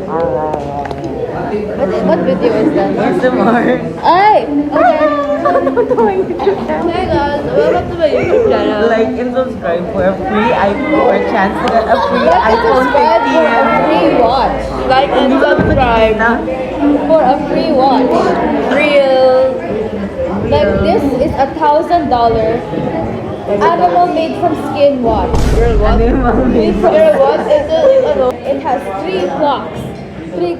What video is that? ASMR. Ay! Okay. Hey guys, welcome to my YouTube channel. Like and subscribe for a free iPhone or a chance to get a free Like and iPhone subscribe for a 15. free watch. Like and subscribe for a free watch. Real. Like this is $1,000 animal made from skin watch. Girl, what? Girl, what? It has 3 clocks. Three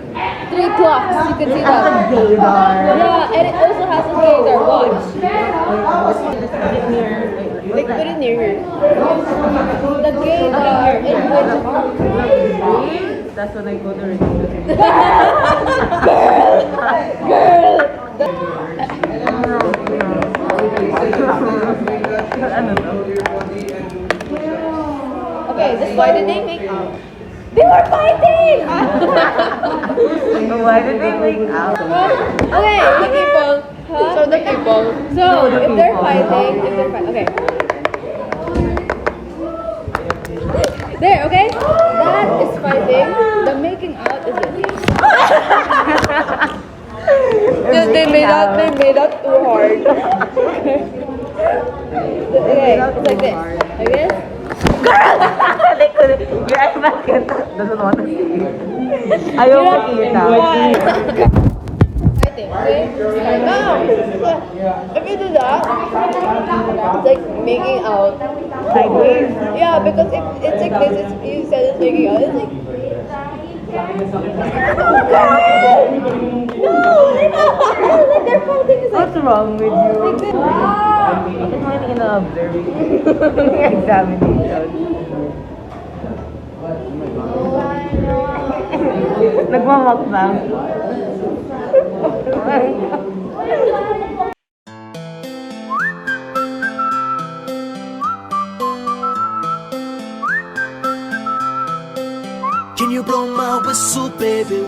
clocks. You can see that. Yeah, and it also has a gator watch. Like put it near here. The gator in which. That's when I go to read. Girl. Okay, this why did they make out? They were fighting! Why did they make out? Okay, the people. Huh? So the people. So if they're fighting, okay. There, okay? That is fighting. The making out is this. They made out too hard. Okay, it's like this. Like this. Girl! Your ex doesn't want to see it. Ayaw makita. Fighting, okay? Start now. If you do that, it's like making out. Sideways? Yeah, because if it's like this, you said it's making out. It's like. No! Like they're fighting. It's like. What's wrong with you? Like this. I'm finding in observing examination. Nagmamakbang. Can you blow my whistle, baby,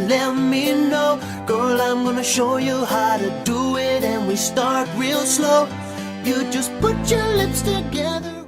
let me know. Girl, I'm gonna show you how to do it, and we start real slow. You just put your lips together.